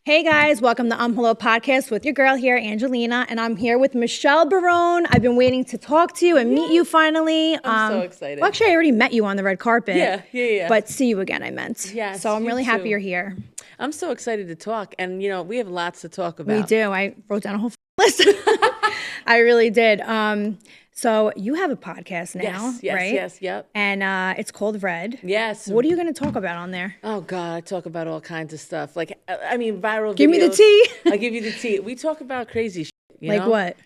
Hey guys, welcome to Hello Podcast with your girl here, Angelina, and I'm here with Michelle Barone. I've been waiting to talk to you and meet you finally. I'm so excited. Well, actually, I already met you on the red carpet. Yeah. But see you again, I meant. Yes, so I'm really happy too. you're here. I'm so excited to talk, and we have lots to talk about. We do. I wrote down a whole list. I really did. So you have a podcast now, right? Yes, yep. And it's called Red. Yes. What are you going to talk about on there? Oh God, I talk about all kinds of stuff. Like, I mean, viral videos. Give me the tea. I'll give you the tea. We talk about crazy shit, Like know? what?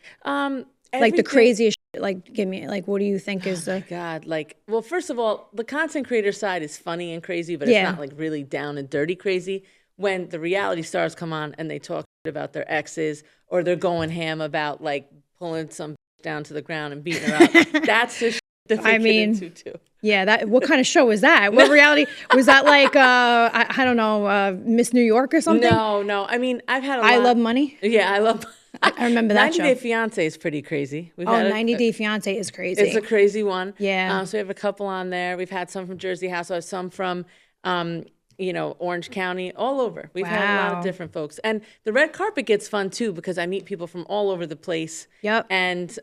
Like the craziest shit. Like, give me, like, what do you think is the... God, like, well, first of all, the content creator side is funny and crazy, but it's not like really down and dirty crazy. When the reality stars come on and they talk about their exes, or they're going ham about like pulling some down to the ground and beating her up, that's the shit that they get into too. Yeah, that. What kind of show was that? What reality was that? Like I don't know, Miss New York or something? No. I mean, I've had a lot. I Love Money. Yeah, I love. I remember that 90 show. 90 Day Fiance is pretty crazy. We've 90 Day Fiance is crazy. It's a crazy one. Yeah. So we have a couple on there. We've had some from Jersey Housewives, some from Orange County, all over. We've had a lot of different folks. And the red carpet gets fun too, because I meet people from all over the place. Yep. And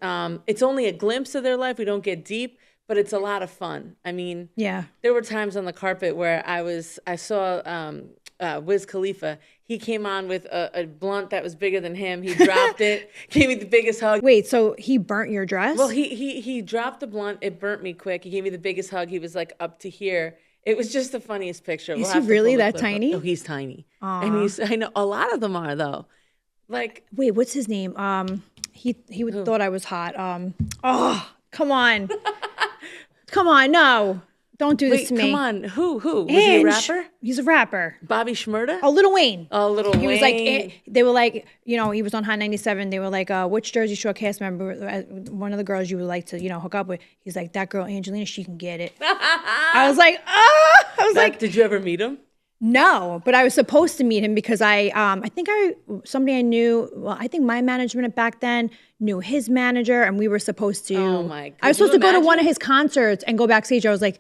it's only a glimpse of their life. We don't get deep, but it's a lot of fun. I mean, there were times on the carpet where I saw Wiz Khalifa. He came on with a blunt that was bigger than him. He dropped it, gave me the biggest hug. Wait, so he burnt your dress? Well, he dropped the blunt. It burnt me quick. He gave me the biggest hug. He was like up to here. It was just the funniest picture. Is he really that tiny? Oh, he's tiny. Aww. And I know a lot of them are though. Like, wait, what's his name? He thought I was hot. Oh, come on. Come on, no. Don't do this to me. Come on. Who? Was he a rapper? He's a rapper. Bobby Shmurda? Oh, Lil Wayne. Oh, Lil Wayne. He was like, they were like, he was on Hot 97. They were like, which Jersey Shore cast member, one of the girls you would like to, hook up with? He's like, that girl, Angelina, she can get it. I was like, like. Did you ever meet him? No, but I was supposed to meet him because somebody I knew, well, I think my management back then knew his manager, and we were supposed to. Oh my God. I was supposed to go to one of his concerts and go backstage. I was like,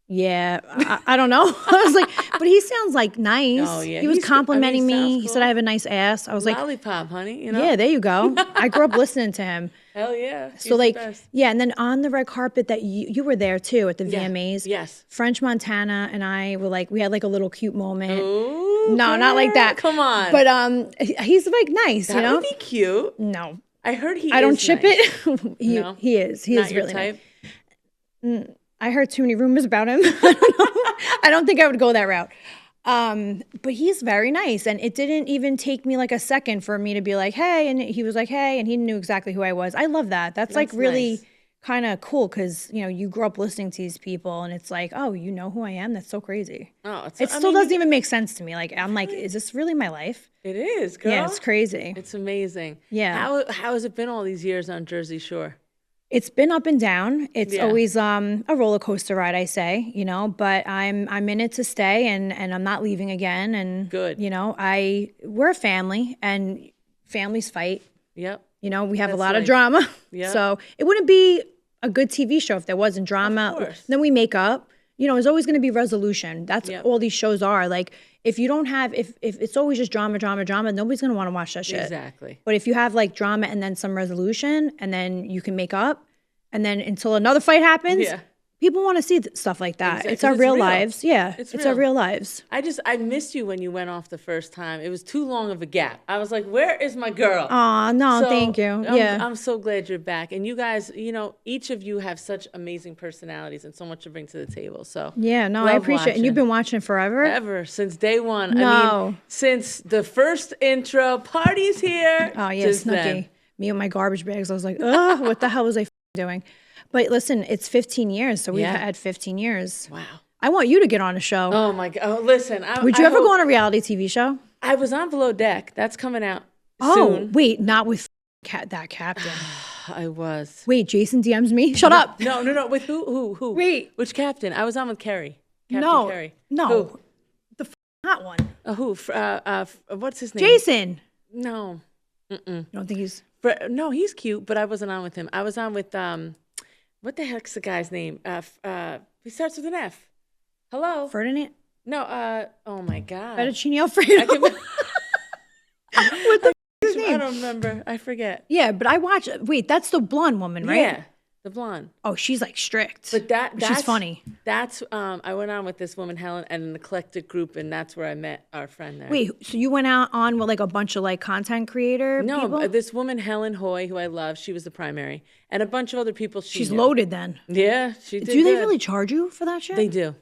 yeah, I don't know. I was like, but he sounds like nice. Oh, yeah. He was complimenting me. Cool. He said I have a nice ass. I was like, lollipop, honey. Yeah, there you go. I grew up listening to him. Hell yeah. So like, yeah, and then on the red carpet that you were there too at the VMAs. Yes. French Montana and I were like, we had like a little cute moment. Ooh, no, girl, not like that. Come on. But he's like nice, that would be cute. No. I heard I don't ship nice. It. He is. He not is your really type? Nice. I heard too many rumors about him. I don't think I would go that route. But he's very nice. And it didn't even take me like a second for me to be like, hey. And he was like, hey. And he knew exactly who I was. I love that. That's like really nice. Kind of cool because, you grew up listening to these people and it's like, oh, you know who I am? That's so crazy. Oh, it still doesn't even make sense to me. Like, I'm like, is this really my life? It is, girl. Yeah, it's crazy. It's amazing. Yeah. How has it been all these years on Jersey Shore? It's been up and down. It's always a roller coaster ride, I say, but I'm in it to stay and I'm not leaving again. And good. We're a family and families fight. Yep. We have a lot of drama. Yep. So it wouldn't be a good TV show if there wasn't drama. Of course. Then we make up. There's always going to be resolution. That's all these shows are. Like if you don't have if it's always just drama, nobody's going to want to watch that shit. Exactly. But if you have like drama and then some resolution and then you can make up and then until another fight happens, people want to see stuff like that. Exactly. It's our real lives. Yeah. It's our real lives. I missed you when you went off the first time. It was too long of a gap. I was like, where is my girl? Aw, no, thank you. I'm so glad you're back. And you guys, each of you have such amazing personalities and so much to bring to the table. So yeah, no, I appreciate it. And you've been watching forever? Ever, since day one. No. I mean, since the first intro, party's here. Oh, yeah, Snooki. Me and my garbage bags. I was like, oh, what the hell was I doing? But listen, it's 15 years, so we've had 15 years. Wow. I want you to get on a show. Oh, my God. Oh, listen. Would you ever go on a reality TV show? I was on Below Deck. That's coming out soon. Oh, wait, not with that captain. I was. Wait, Jason DMs me? Shut up. No. With who? Wait. Which captain? I was on with Kerry. Captain Kerry. No. Who? The hot one. Who? What's his name? Jason. No. You don't think he's... No, he's cute, but I wasn't on with him. I was on with... what the heck's the guy's name? He starts with an F. Hello? Ferdinand? No, oh my God. Fettuccine Alfredo. don't remember. I forget. Yeah, but I watch. Wait, that's the blonde woman, right? Yeah, the blonde. Oh, she's like strict. But she's funny. That's I went on with this woman Helen and an eclectic group, and that's where I met our friend there. Wait, so you went out on with like a bunch of like content creator people? No, this woman Helen Hoy, who I love, she was the primary, and a bunch of other people. She's loaded then. Yeah, she did. Do they really charge you for that shit? They do.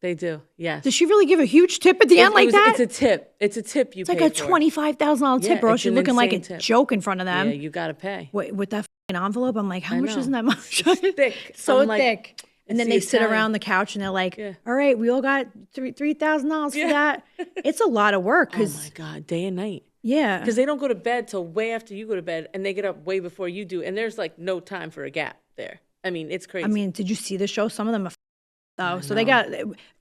They do, yes. Does she really give a huge tip at the end like that? It's a tip. It's a tip you pay for. It's like a $25,000 tip, or else you're looking like a joke in front of them. Yeah, you got to pay. Wait, with that envelope, I'm like, how much isn't that much? It's thick. So thick. And then they sit around the couch and they're like, all right, we all got $3,000 for that. It's a lot of work. Oh, my God, day and night. Yeah. Because they don't go to bed till way after you go to bed, and they get up way before you do. And there's like no time for a gap there. I mean, it's crazy. I mean, did you see the show? Some of them are though. So they got,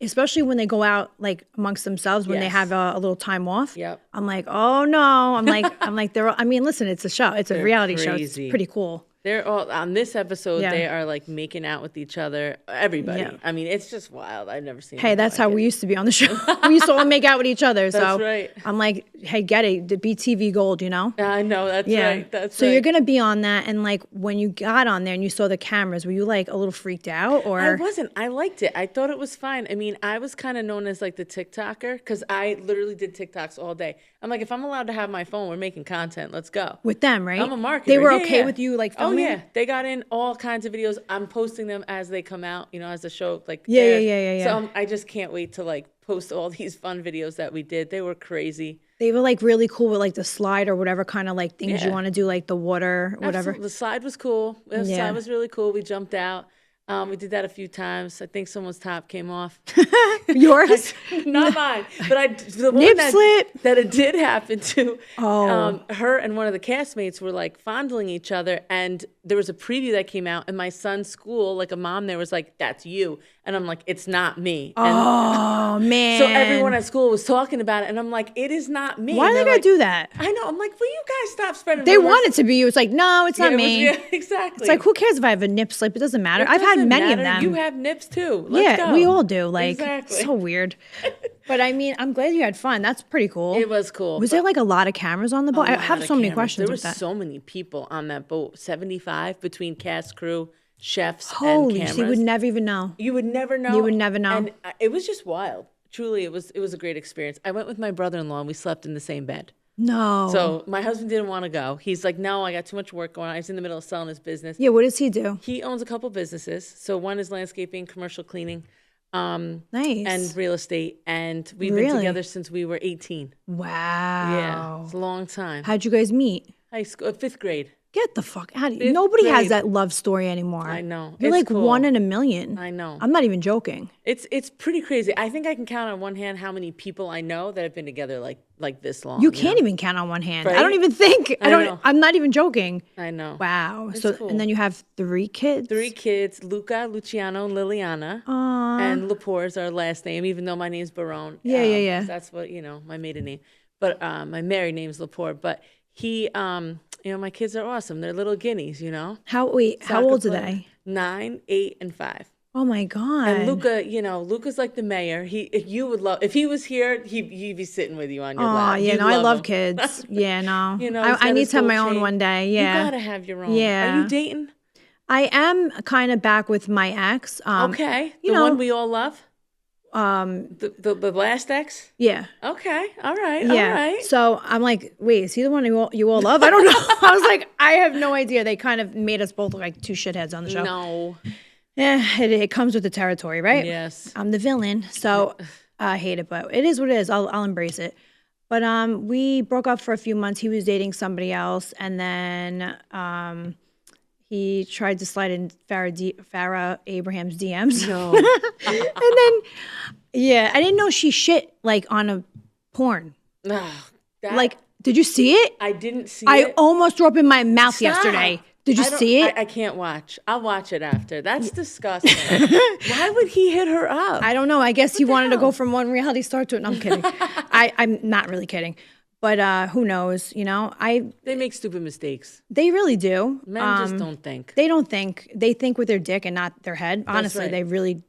especially when they go out like amongst themselves when they have a little time off. Yep. I'm like, oh no. I'm like, I mean, listen, it's a show. It's a reality show. It's pretty cool. They're all on this episode. They are like making out with each other. Everybody. Yeah. I mean, it's just wild. I've never seen. Hey, that's how we used to be on the show. We used to all make out with each other. That's right. I'm like, hey, get it. The BTV Gold, you know. I know. That's right. That's so you're gonna be on that, and like when you got on there and you saw the cameras, were you like a little freaked out, or? I wasn't. I liked it. I thought it was fine. I mean, I was kind of known as like the TikToker because I literally did TikToks all day. I'm like, if I'm allowed to have my phone, we're making content. Let's go. With them, right? I'm a marketer. They were okay with you like filming? Oh yeah, they got in all kinds of videos. I'm posting them as they come out, you know, as the show like yeah. So I just can't wait to like post all these fun videos that we did. They were crazy. They were like really cool with like the slide or whatever kind of like things you want to do, like the water, whatever. Absolutely. The slide was cool. The slide was really cool. We jumped out. We did that a few times. I think someone's top came off. Yours? Not mine. But the one that it did happen to, her and one of the castmates were like fondling each other. And there was a preview that came out. And my son's school, like a mom there was like, that's you. And I'm like, it's not me. And man. So everyone at school was talking about it. And I'm like, it is not me. Why are they going to do that? I know. I'm like, will you guys stop spreading They rumors? want it to be you. It's like, no, it's not me. Exactly. It's like, who cares if I have a nip slip? It doesn't matter. I've had many of them. You have nips too. Let's go. We all do. Like, so weird. But I mean, I'm glad you had fun. That's pretty cool. It was cool. Was there like a lot of cameras on the boat? I have so many questions there with that. There were so many people on that boat. 75 between cast, crew, chefs, Holy, and cameras. You would never even know. You would never know. You would never know. And it was just wild. Truly, it was a great experience. I went with my brother-in-law and we slept in the same bed. No. So my husband didn't want to go. He's like, no, I got too much work going on. He's in the middle of selling his business. Yeah, what does he do? He owns a couple businesses. So one is landscaping, commercial cleaning, nice, and real estate. And we've been together since we were 18. Wow. Yeah, it's a long time. How'd you guys meet? High school, 5th grade. Get the fuck out of here. Nobody has that love story anymore. I know. You're like cool. 1 in a million. I know. I'm not even joking. It's pretty crazy. I think I can count on one hand how many people I know that have been together like this long. You can't even count on one hand. Right? I don't even think. I'm not even joking. I know. Wow. It's so cool. And then you have 3 kids. 3 kids, Luca, Luciano, and Liliana. Aww. And Lepore is our last name, even though my name's Barone. Yeah. That's what, my maiden name. But my married name's Lepore. But he my kids are awesome. They're little guineas, How old are they? 9, 8, and 5. Oh my God. And Luca, Luca's like the mayor. If he was here, he'd be sitting with you on your lap. Yeah, I love kids. Yeah, no. I need to have my own one day. Yeah. You gotta have your own. Yeah. Are you dating? I am kind of back with my ex. Okay. The one we all love? The last ex? Yeah. Okay. All right. Yeah. All right. So I'm like, wait, is he the one you all love? I don't know. I was like, I have no idea. They kind of made us both look like 2 shitheads on the show. No. Yeah, it comes with the territory, right? Yes. I'm the villain, so I hate it, but it is what it is. I'll embrace it. But we broke up for a few months. He was dating somebody else, and then he tried to slide in Farrah Abraham's DMs. No. And then, I didn't know she shit like on a porn. Like, did you see it? I didn't see it. I almost threw up in my mouth yesterday. Did you see it? I can't watch. I'll watch it after. That's disgusting. Why would he hit her up? I don't know. I guess he wanted to go from one reality star to it. No, I'm kidding. I'm not really kidding. But who knows? They make stupid mistakes. They really do. Men just don't think. They don't think. They think with their dick and not their head. Honestly, right. They really.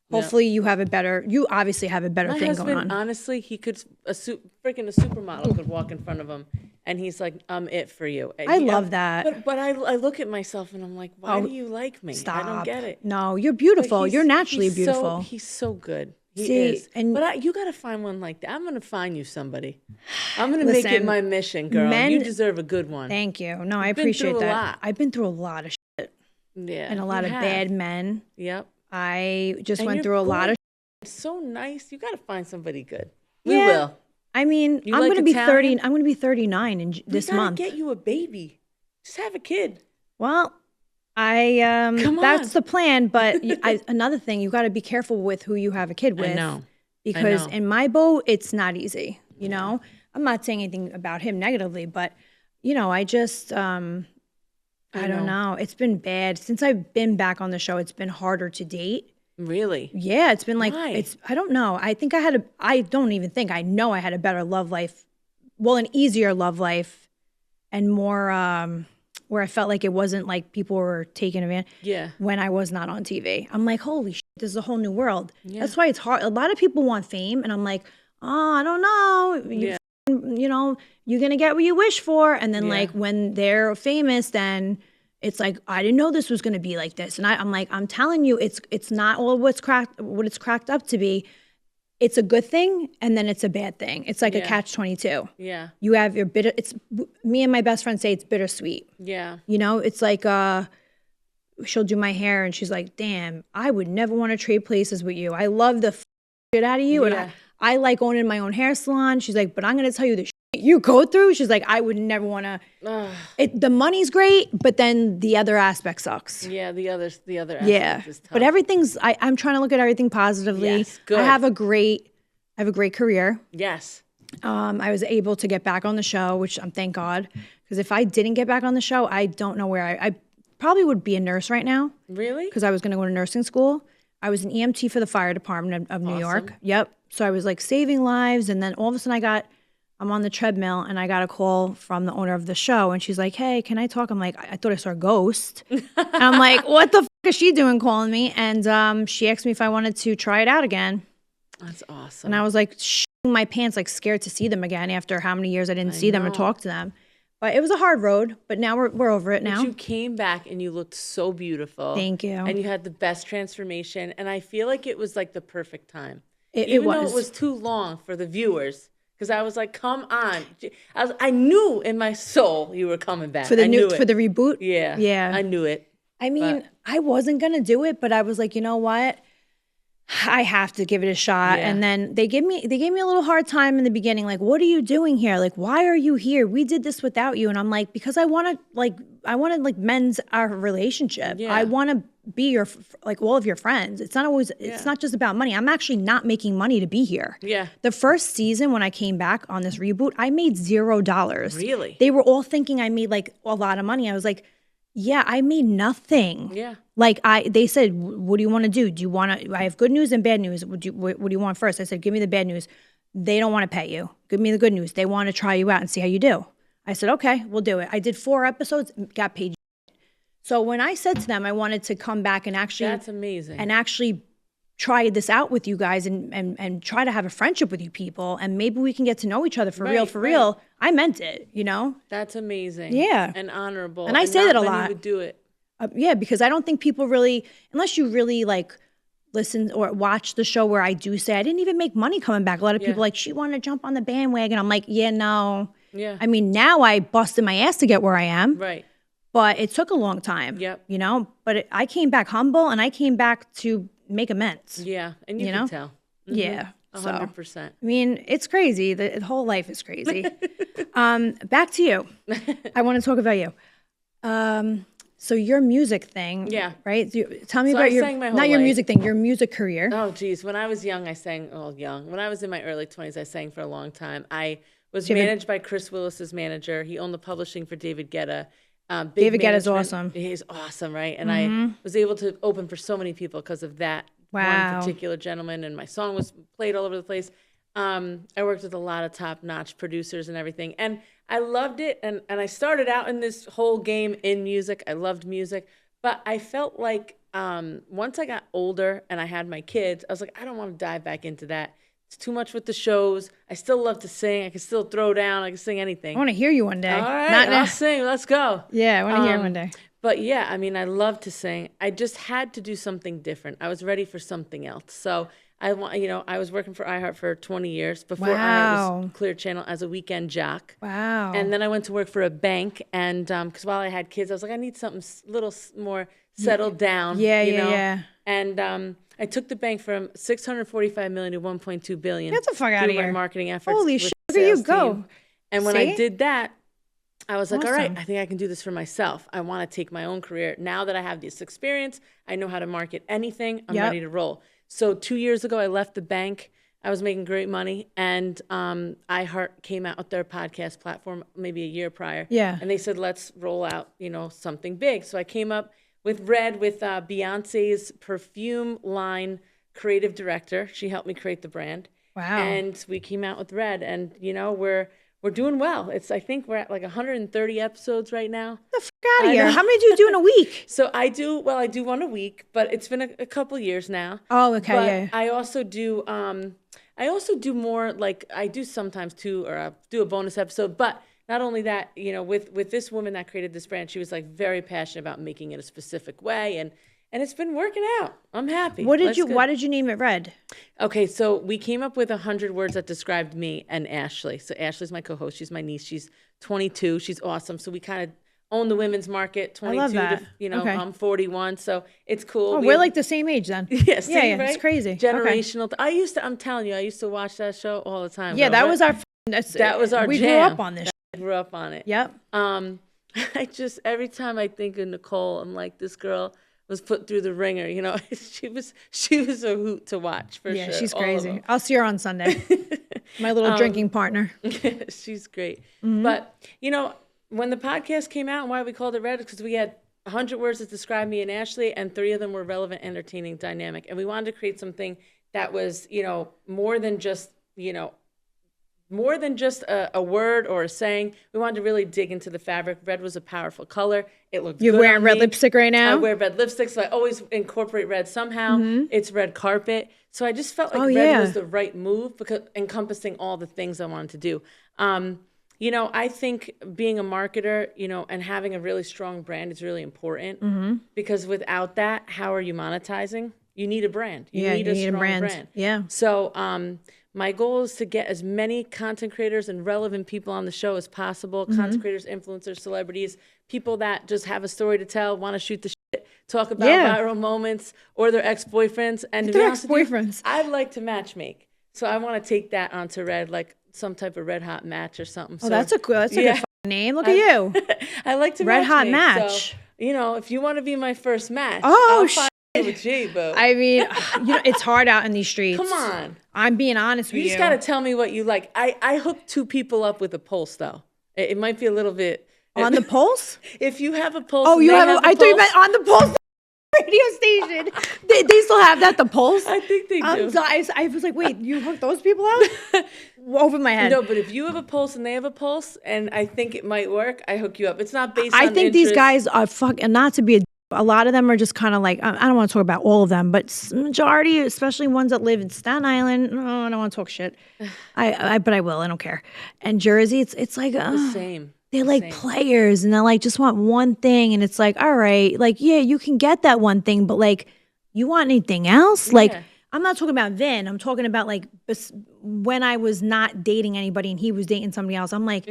Hopefully, you obviously have a better thing going on. Honestly, he could a supermodel could walk in front of him and he's like, I'm it for you. And I love that. But I look at myself and I'm like, why do you like me? Stop. I don't get it. No, you're beautiful. You're naturally beautiful. He's so good. He See, is. and but you got to find one like that. I'm going to find you somebody. I'm going to make it my mission, girl. You deserve a good one. Thank you. No, I appreciate that. I've been through a lot of shit. Yeah. And a lot of bad men. Yep. I just went through a lot of shit. So nice. You got to find somebody good. We will. I mean, I'm going to be 30. I'm going to be 39 this month. Get you a baby. Just have a kid. Well, that's the plan. But another thing, you got to be careful with who you have a kid with. I know. Because in my boat, it's not easy. You know, I'm not saying anything about him negatively, but I just, I don't know. It's been bad since I've been back on the show. It's been harder to date. Really? Yeah, it's been like, Why? I don't know. I don't even think I know I had a better love life. Well, an easier love life and more, where I felt like it wasn't like people were taking advantage. Yeah. When I was not on TV. I'm like, holy shit, this is a whole new world. Yeah. That's why it's hard. A lot of people want fame. And I'm like, oh, I don't know. You're going to get what you wish for. And then like when they're famous, then it's like, I didn't know this was going to be like this. And I'm like, I'm telling you, it's not all what it's cracked up to be. It's a good thing, and then it's a bad thing. It's like a catch-22. Yeah. You have your bitter. It's me and my best friend say it's bittersweet. Yeah. It's like she'll do my hair, and she's like, "Damn, I would never want to trade places with you. I love the shit out of you, and I like owning my own hair salon." She's like, "But I'm gonna tell you the shit you go through." She's like, "I would never want to." The money's great, but then the other aspect sucks. Yeah, the other aspect is tough. But everything's. I'm trying to look at everything positively. Yes, good. I have a great career. Yes. I was able to get back on the show, which I'm thank God, because if I didn't get back on the show, I don't know where I probably would be a nurse right now. Really? Because I was going to go to nursing school. I was an EMT for the fire department of New York. Yep. So I was like saving lives, and then all of a sudden I'm on the treadmill and I got a call from the owner of the show, and she's like, "Hey, can I talk?" I'm like, I thought I saw a ghost. And I'm like, what the is she doing calling me? And she asked me if I wanted to try it out again. That's awesome. And I was like, shitting my pants, like scared to see them again after how many years I didn't see them or talk to them. But it was a hard road, but now we're over it now. But you came back and you looked so beautiful. Thank you. And you had the best transformation, and I feel like it was like the perfect time. Even though it was too long for the viewers. Because I was like, come on. I knew in my soul you were coming back. For the reboot? Yeah. Yeah. I knew it. I mean, I wasn't going to do it, but I was like, you know what? I have to give it a shot. Yeah. And then they gave me a little hard time in the beginning. Like, what are you doing here? Like, why are you here? We did this without you. And I'm like, because I want to mend our relationship. Yeah. I want to be all of your friends. It's not always, it's not just about money. I'm actually not making money to be here. Yeah. The first season when I came back on this reboot, I made $0. Really? They were all thinking I made like a lot of money. I was like, yeah, I made nothing. Yeah. Like they said, what do you want to do? Do you want to, I have good news and bad news. What do you want first? I said, give me the bad news. They don't want to pay you. Give me the good news. They want to try you out and see how you do. I said, okay, we'll do it. I did 4 episodes, got paid. So when I said to them, I wanted to come back and actually, that's amazing. And actually try this out with you guys and try to have a friendship with you people. And maybe we can get to know each other for real. I meant it, That's amazing. Yeah. And honorable. And I say that a lot. Would do it. Yeah, because I don't think people really, unless you really like listen or watch the show where I do say I didn't even make money coming back. A lot of people like, she wanted to jump on the bandwagon. I'm like, yeah, no. Yeah. I mean, now I busted my ass to get where I am. Right. But it took a long time. Yep. But I came back humble and I came back to make amends. Yeah. And you can tell. Mm-hmm. Yeah. 100%. So, I mean, it's crazy. The whole life is crazy. Back to you. I want to talk about you. So your music thing, right? Tell me about your music thing, your music career. Oh, geez. When I was young, I sang, when I was in my early 20s, I sang for a long time. I was managed by Chris Willis's manager. He owned the publishing for David Guetta. David Guetta's awesome. He's awesome, right? And I was able to open for so many people because of that one particular gentleman, and my song was played all over the place. I worked with a lot of top-notch producers and everything, and I loved it. And I started out in this whole game in music. I loved music, but I felt like once I got older and I had my kids, I was like, I don't want to dive back into that. It's too much with the shows. I still love to sing. I can still throw down. I can sing anything. I want to hear you one day. All right, I'll sing. Let's go. Yeah, I want to hear one day. But yeah, I mean, I love to sing. I just had to do something different. I was ready for something else. So I was working for iHeart for 20 years before I was Clear Channel as a weekend jock. Wow. And then I went to work for a bank, and because while I had kids, I was like, I need something a little more settled down. Yeah. And I took the bank from $645 million to $1.2 billion. Get the fuck out of here! My marketing efforts. Holy shit! Look at you go. Team. And when I did that, I was like, awesome. all right, I think I can do this for myself. I want to take my own career. Now that I have this experience, I know how to market anything. I'm ready to roll. So 2 years ago, I left the bank. I was making great money. And iHeart came out with their podcast platform maybe a year prior. Yeah. And they said, let's roll out, something big. So I came up with Red with Beyonce's perfume line creative director. She helped me create the brand. Wow. And we came out with Red. And, we're doing well. I think we're at like 130 episodes right now. The fuck out of here. How many do you do in a week? So I do one a week, but it's been a couple years now. Oh, okay. But yeah. I also do more, like I do sometimes too, or I'll do a bonus episode. But not only that, with this woman that created this brand, she was like very passionate about making it a specific way, and it's been working out. I'm happy. Why did you name it Red? Okay, so we came up with 100 words that described me and Ashley. So Ashley's my co-host. She's my niece. She's 22. She's awesome. So we kind of own the women's market. 22 I love that. to, okay. I'm 41, so it's cool. Oh, we're like the same age then. Yeah, right? It's crazy. Generational. Okay. I'm telling you, I used to watch that show all the time. Yeah, that was our jam. We grew up on this. I grew up on it. Yep. Every time I think of Nicole, I'm like, this girl was put through the ringer, she was a hoot to watch for sure. Yeah, she's crazy. I'll see her on Sunday. My little drinking partner. She's great. Mm-hmm. But, when the podcast came out and why we called it Red, because we had 100 words that describe me and Ashley, and 3 of them were relevant, entertaining, dynamic. And we wanted to create something that was, more than just a word or a saying. We wanted to really dig into the fabric. Red was a powerful color. It looked You're good wearing on red me. lipstick right now? I wear red lipstick, so I always incorporate red somehow. Mm-hmm. It's red carpet. So I just felt like red was the right move, because encompassing all the things I wanted to do. I think being a marketer, and having a really strong brand is really important, because without that, how are you monetizing? You need a brand. You need a strong brand. Yeah. So my goal is to get as many content creators and relevant people on the show as possible. Content creators, influencers, celebrities, people that just have a story to tell, want to shoot the shit, talk about viral moments or their ex-boyfriends. And to be honest with you, I like to matchmake. So I want to take that onto Red, like some type of red hot match or something. Oh, that's a good name. Look at you. I like to red hot make. match. So, if you want to be my first match, shit. With J-Bo. I mean, it's hard out in these streets. Come on. I'm being honest with you. You just got to tell me what you like. I hooked 2 people up with a pulse, though. It might be a little bit. On the pulse? If you have a pulse. Oh, you have I thought you meant on the pulse radio station. They still have that, the pulse? I think they do. I was like, wait, you hooked those people up? Over my head. No, but if you have a pulse and they have a pulse, and I think it might work, I hook you up. It's not based on I think interest. these guys are and not to be a lot of them are just kind of like, I don't want to talk about all of them, but majority, especially ones that live in Staten Island, no, I don't want to talk shit. But I will. I don't care. And Jersey, it's like the same. They're like players, and they like just want one thing, and it's like, all right, like yeah, you can get that one thing, but like, you want anything else? Yeah. Like, I'm not talking about then. I'm talking about like when I was not dating anybody and he was dating somebody else. I'm like,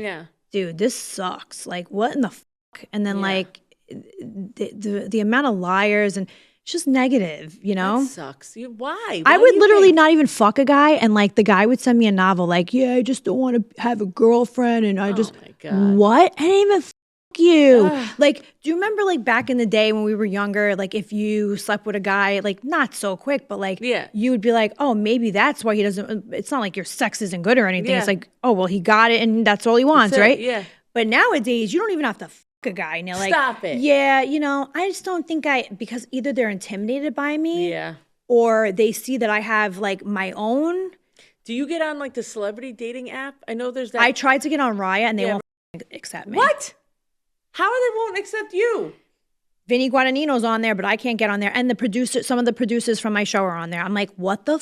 dude, this sucks. Like, what in the fuck? And then like the amount of liars and it's just negative, That sucks. Why? I would literally not even fuck a guy, and like the guy would send me a novel like, yeah, I just don't want to have a girlfriend, and I just my God. What? I didn't even fuck you. Like, do you remember like back in the day when we were younger, like if you slept with a guy, like not so quick, but like you would be like, oh, maybe that's why he doesn't. It's not like your sex isn't good or anything. It's like, oh, well, he got it, and that's all he wants, right? Yeah. But nowadays, you don't even have to a guy, and they're like, stop it. Yeah, I just don't think because either they're intimidated by me, or they see that I have like my own. Do you get on like the celebrity dating app? I know there's that. I tried to get on Raya, and they won't accept me. What? How they won't accept you? Vinny Guadagnino's on there, but I can't get on there, and some of the producers from my show are on there. I'm like, what the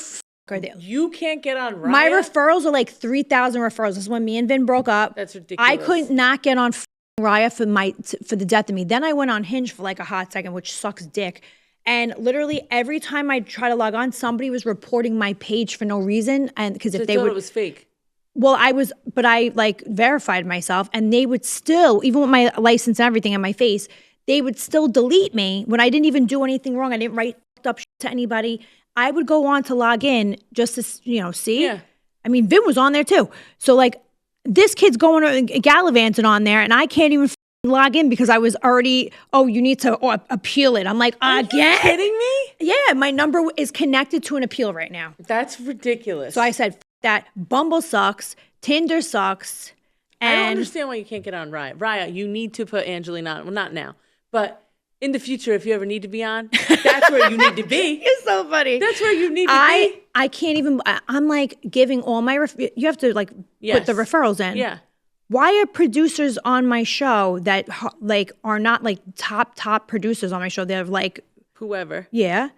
are they? You can't get on Raya? My referrals are like 3,000 referrals. This is when me and Vin broke up. That's ridiculous. I could not get on Raya for the death of me. Then I went on Hinge for like a hot second, which sucks dick. And literally every time I try to log on, somebody was reporting my page for no reason. And because if they thought would, it was fake. well, but I like verified myself, and they would still, even with my license and everything on my face, they would still delete me when I didn't even do anything wrong. I didn't write up shit to anybody. I would go on to log in just to, see. Yeah. I mean, Vin was on there too. So like this kid's going gallivanting on there, and I can't even log in because I was already, you need to appeal it. I'm like, again? Are you kidding me? Yeah, my number is connected to an appeal right now. That's ridiculous. So I said, that Bumble sucks, Tinder sucks. And I don't understand why you can't get on Raya. Raya, you need to put Angelina on. Well, not now, but in the future, if you ever need to be on, that's where you need to be. It's so funny. That's where you need to be. I can't even, I'm like giving all my, you have to like put the referrals in. Yeah. Why are producers on my show that like are not like top producers on my show? They're like. Whoever. Yeah.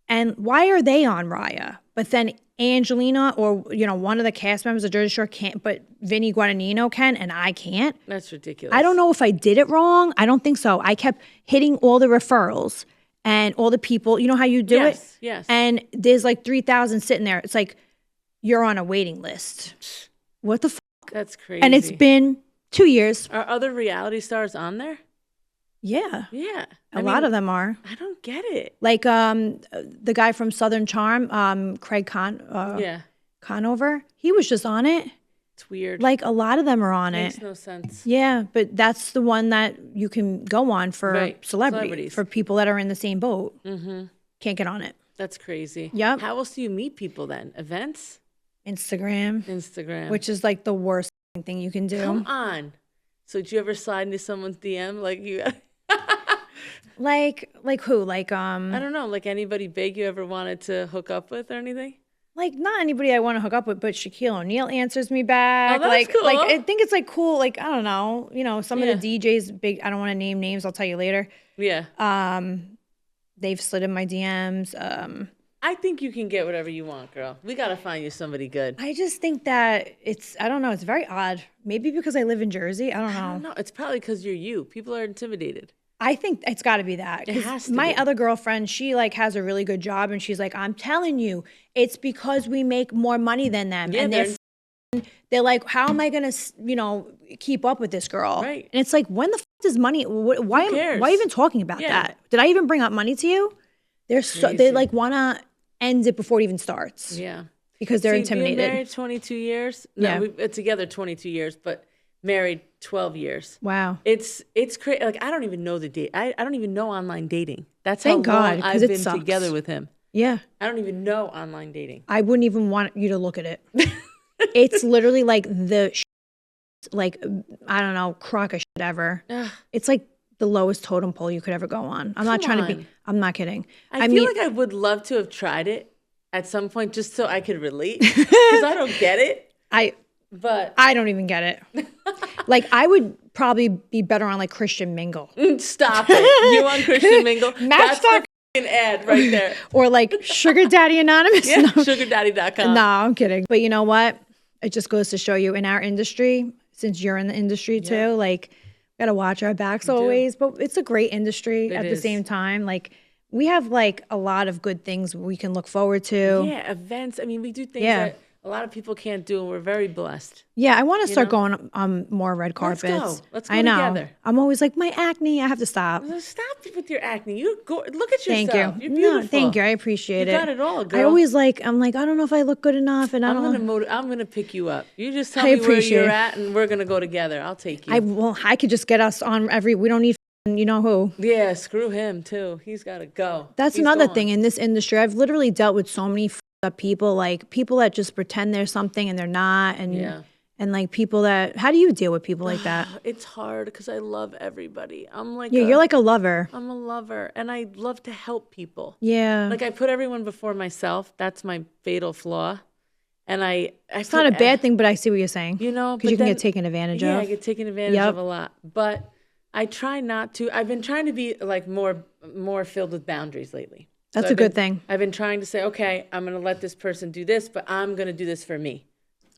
And why are they on Raya? But then Angelina or, one of the cast members of Jersey Shore can't, but Vinny Guadagnino can and I can't. That's ridiculous. I don't know if I did it wrong. I don't think so. I kept hitting all the referrals and all the people. You know how you do it? Yes. And there's like 3,000 sitting there. It's like, you're on a waiting list. What the fuck? That's crazy. And it's been 2 years. Are other reality stars on there? Yeah. Yeah. A lot of them are. I don't get it. Like the guy from Southern Charm, Craig Conover, he was just on it. It's weird. Like a lot of them are on Makes it. no sense. Yeah, but that's the one that you can go on for celebrities, for people that are in the same boat. Mm-hmm. Can't get on it. That's crazy. Yep. How else do you meet people then? Events? Instagram. Which is like the worst thing you can do. Come on. So did you ever slide into someone's DM like you... Like who? Like I don't know. Like anybody big you ever wanted to hook up with or anything? Like not anybody I want to hook up with, but Shaquille O'Neal answers me back. Oh, that's cool. Like I think it's like cool. Like I don't know. Some of the DJs big. I don't want to name names. I'll tell you later. Yeah. They've slid in my DMs. I think you can get whatever you want, girl. We gotta find you somebody good. I just think that I don't know. It's very odd. Maybe because I live in Jersey. I don't know. It's probably because you're you. People are intimidated. I think it's got to be that. It has to my be. other girlfriend, she like has a really good job, and she's like, I'm telling you, it's because we make more money than them, yeah, and they're like, how am I gonna, keep up with this girl? Right. And it's like, when the does money? Why even talking about that? Did I even bring up money to you? They like want to end it before it even starts. Yeah. Because they're intimidated. Being married 22 years. No, we've been together 22 years, but married 12 years. Wow. It's crazy. Like I don't even know the date. I don't even know online dating. That's Thank how God, long I've been together with him. Yeah. I don't even know online dating. I wouldn't even want you to look at it. It's literally like like, I don't know, crock of shit ever. It's like the lowest totem pole you could ever go on. I'm not kidding. I feel like I would love to have tried it at some point just so I could relate because I don't get it. But I don't even get it. Like I would probably be better on like Christian Mingle. Stop it. You on Christian Mingle? That's the fucking ad right there. Or like Sugar Daddy Anonymous. Yeah, sugardaddy.com. No, I'm kidding. But you know what? It just goes to show you in our industry, since you're in the industry too, like we gotta watch our backs always. But it's a great industry at the same time. Like we have like a lot of good things we can look forward to. Yeah, events. I mean, we do things that a lot of people can't do, and we're very blessed. Yeah, I want to start going on more red carpets. Let's go I know. Together. I'm always like, my acne, I have to stop. Stop with your acne. You look at yourself. Thank you. You're beautiful. No, thank you. I appreciate it. You got it all, girl. I always I'm like, I don't know if I look good enough, and I'm gonna pick you up. You just tell me where you're at, and we're gonna go together. I'll take you. I could just get us on we don't need you know who. Yeah, screw him too. He's got to go. That's another thing in this industry. I've literally dealt with so many up people, like people that just pretend they're something and they're not, and like people that. How do you deal with people like that? It's hard because I love everybody. I'm like you're like a lover. I'm a lover, and I love to help people. Yeah, like I put everyone before myself. That's my fatal flaw. And it's not a bad thing, but I see what you're saying. Because you can get taken advantage of. Yeah, I get taken advantage of a lot. But I try not to. I've been trying to be like more filled with boundaries lately. That's a good thing. I've been trying to say, okay, I'm going to let this person do this, but I'm going to do this for me.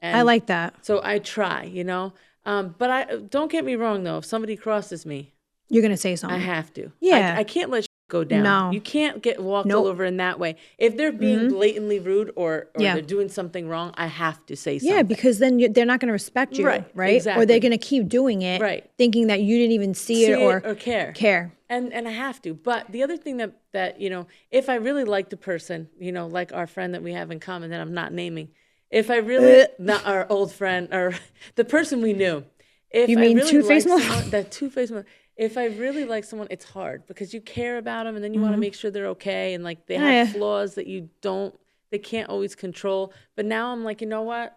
And I like that. So I try, you know. But don't get me wrong, though. If somebody crosses me, you're going to say something. I have to. Yeah. I can't let go down. No. You can't get walked all over in that way. If they're being blatantly rude or they're doing something wrong, I have to say something. Yeah, because then they're not going to respect you, right? Exactly. Or they're going to keep doing it, thinking that you didn't even see it or care. And I have to. But the other thing that you know, if I really like the person, you know, like our friend that we have in common that I'm not naming, if I really, not our old friend, or the person we knew. If you mean Two-Faced Mom? That Two-Faced Mom. If I really like someone, it's hard because you care about them and then you want to make sure they're okay. And like they have flaws that they can't always control. But now I'm like, you know what?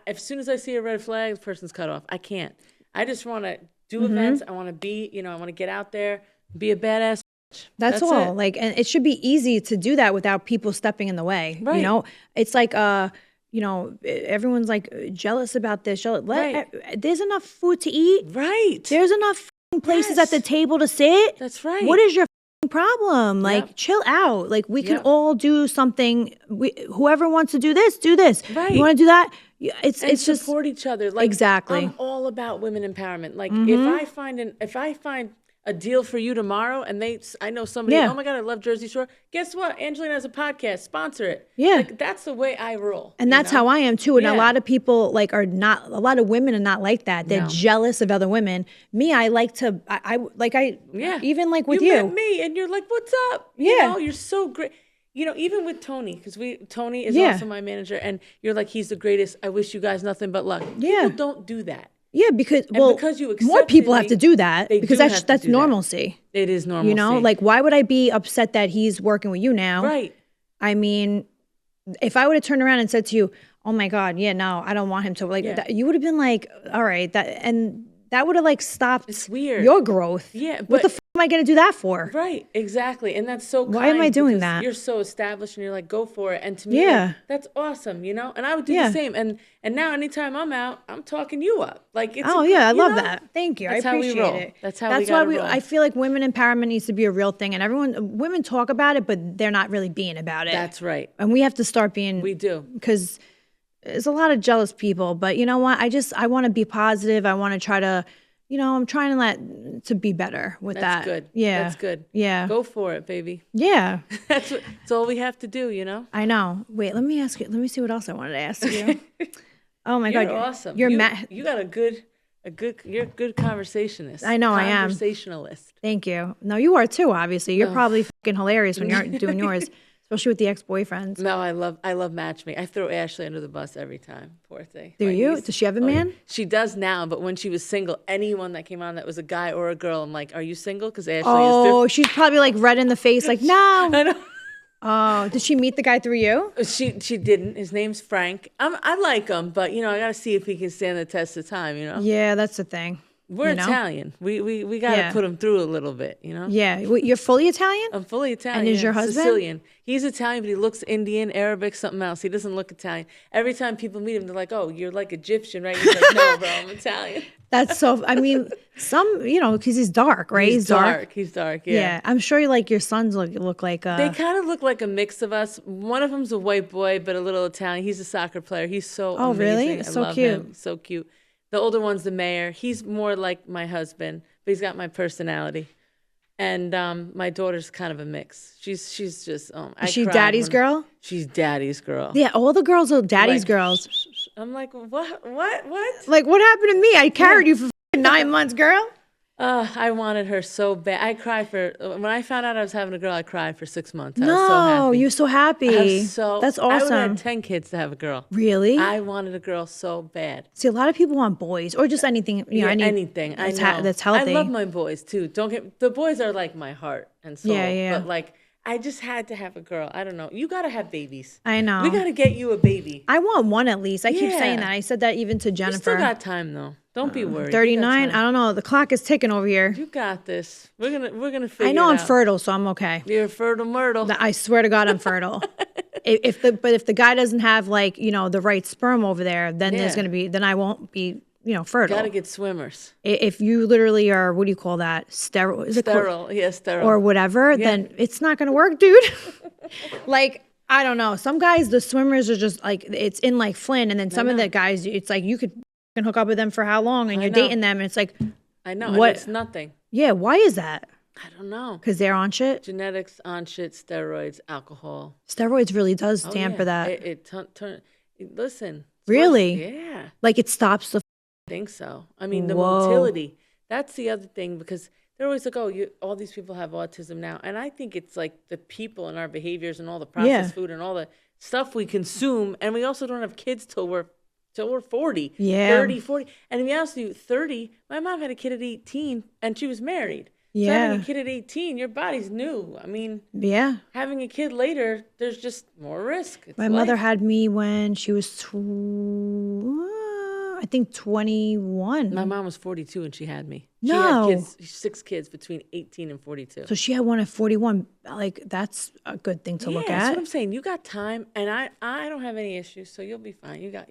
As soon as I see a red flag, the person's cut off. I can't. I just want to do events. I want to be, you know, I want to get out there, be a badass. That's all. Like, and it should be easy to do that without people stepping in the way. Right. You know, it's like, you know, everyone's like jealous about this. There's enough food to eat. Right. There's enough places at the table to sit. That's right. What is your problem? Like, chill out. Like, we can all do something. Whoever wants to do this, do this. Right. You want to do that? It's just support each other. Like, exactly. I'm all about women empowerment. Like, if I find a deal for you tomorrow, and I know somebody, oh my God, I love Jersey Shore. Guess what? Angelina has a podcast. Sponsor it. Yeah. Like, that's the way I roll. And that's how I am too. And a lot of people a lot of women are not like that. They're jealous of other women. Me, I like to, even like with you. Met me and you're like, what's up? You know, you're so great. You know, even with Tony, because Tony is also my manager, and you're like, he's the greatest. I wish you guys nothing but luck. People don't do that. Yeah, because you more people have to do that because that's normalcy. It is normalcy. You know, like why would I be upset that he's working with you now? Right. I mean, if I would have turned around and said to you, "Oh my God, no, I don't want him to," that, you would have been like, "All right," that would have like stopped your growth. Yeah, what the am I going to do that for? Right, exactly, and that's so. Why am I doing that? You're so established, and you're like, go for it. And to me, that's awesome, you know. And I would do the same. And now, anytime I'm out, I'm talking you up. Like, it's I love that. Thank you. That's I appreciate it. That's how we gotta roll. I feel like women empowerment needs to be a real thing, and women talk about it, but they're not really being about it. That's right. And we have to start being. We do, because there's a lot of jealous people. But you know what? I want to be positive. I want to try to. You know, I'm trying to be better with that. That's good. Yeah. That's good. Yeah. Go for it, baby. Yeah. That's all we have to do, you know? I know. Wait, let me ask you. Let me see what else I wanted to ask you. Oh my God. You're awesome. You got you're a good conversationist. I know I am. Conversationalist. Thank you. No, you are too, obviously. You're probably fucking hilarious when you're doing yours. Especially with the ex-boyfriends. No, I love matchmaking. I throw Ashley under the bus every time. Poor thing. Do you? Does she have a man? She does now, but when she was single, anyone that came on that was a guy or a girl, I'm like, are you single? Because Ashley is different. She's probably like red in the face, like, no. I know. Oh, did she meet the guy through you? She didn't. His name's Frank. I like him, but, you know, I got to see if he can stand the test of time, you know? Yeah, that's the thing. We're Italian. We got to put him through a little bit, you know? Yeah. You're fully Italian? I'm fully Italian. And is your husband? Sicilian. He's Italian, but he looks Indian, Arabic, something else. He doesn't look Italian. Every time people meet him, they're like, oh, you're like Egyptian, right? He's like, no, bro, I'm Italian. That's so, I mean, because he's dark, right? He's dark. He's dark, yeah. Yeah, I'm sure like your sons look like They kind of look like a mix of us. One of them's a white boy, but a little Italian. He's a soccer player. He's so amazing. Really? So love cute. Him. So cute. The older one's the mayor. He's more like my husband, but he's got my personality. And my daughter's kind of a mix. She's just is she daddy's girl? She's daddy's girl. Yeah, all the girls are daddy's girls. I'm like, what? Like, what happened to me? I carried you for 9 months, girl. I wanted her so bad. I cried when I found out I was having a girl. I cried for 6 months. I was so happy. You're so happy. That's awesome. I would have had 10 kids to have a girl. Really? I wanted a girl so bad. See, a lot of people want boys or just anything. Anything. I know. That's healthy. I love my boys too. The boys are like my heart and soul. Yeah. But like, I just had to have a girl. I don't know. You got to have babies. I know. We got to get you a baby. I want one at least. I keep saying that. I said that even to Jennifer. You still got time though. Don't be worried. 39. I don't know. The clock is ticking over here. You got this. We're gonna figure it out. I know I'm fertile, so I'm okay. You're fertile myrtle. I swear to God, I'm fertile. If the guy doesn't have the right sperm over there, then there's gonna be. Then I won't be. fertile. Got to get swimmers. If you literally are, what do you call that? Sterile. Is it Sterile. Yeah, sterile. or whatever, then it's not going to work, dude. Like, I don't know. Some guys, the swimmers are just like, it's in like Flynn. And then some of the guys, it's like you could hook up with them for how long and you're dating them. And it's like, I know. What? And it's nothing. Yeah. Why is that? I don't know. Because they're on shit? Genetics, on shit, steroids, alcohol. Steroids really does damper that. Listen. Really? Yeah. Like it stops the. I think so. I mean, the motility. That's the other thing because they're always like, oh, all these people have autism now. And I think it's like the people and our behaviors and all the processed food and all the stuff we consume. And we also don't have kids till we're 40, 30, 40. And to be honest with you, 30, my mom had a kid at 18 and she was married. So having a kid at 18, your body's new. I mean, having a kid later, there's just more risk. My mother had me when she was, I think 21. My mom was 42 and she had me. No. She had 6 kids between 18 and 42. So she had one at 41. Like, that's a good thing to look at. That's what I'm saying. You got time, and I don't have any issues, so you'll be fine. You had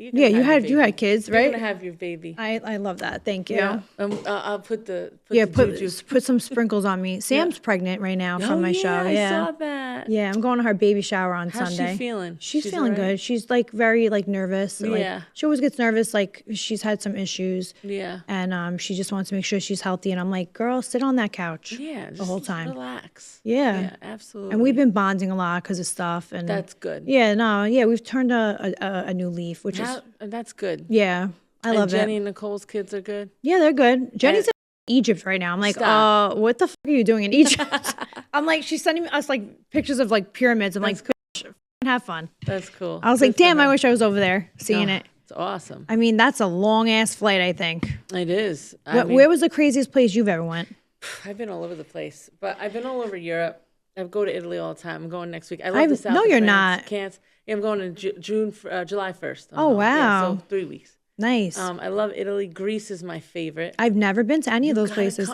kids, right? You're gonna have your baby. I love that. Thank you. Yeah. I'll put put some sprinkles on me. Sam's pregnant right now from my show. Yeah, I saw that. Yeah, I'm going to her baby shower on Sunday. How's she feeling? She's feeling good. She's like very like nervous. Like, she always gets nervous. Like she's had some issues. Yeah. And she just wants to make sure she's healthy. And I'm like, girl, sit on that couch. Yeah. The whole time. Relax. Yeah. Absolutely. And we've been bonding a lot because of stuff. And that's good. Yeah. No. Yeah. We've turned a new leaf, which is. That's good. Yeah. I love Jenny and Nicole's kids are good. Yeah, they're good. Jenny's in Egypt right now. I'm like, what the fuck are you doing in Egypt? I'm like, she's sending us like pictures of like pyramids. I'm like, have fun. That's cool. I was like, damn, I wish I was over there seeing it. It's awesome. I mean, that's a long ass flight, I think. It is. Where was the craziest place you've ever went? I've been all over the place, but I've been all over Europe. I go to Italy all the time. I'm going next week. I love the south. No, of you're France. not. Can't. Yeah, I'm going in July 1st. Oh, wow. Yeah, so 3 weeks. Nice. I love Italy. Greece is my favorite. I've never been to any of those places.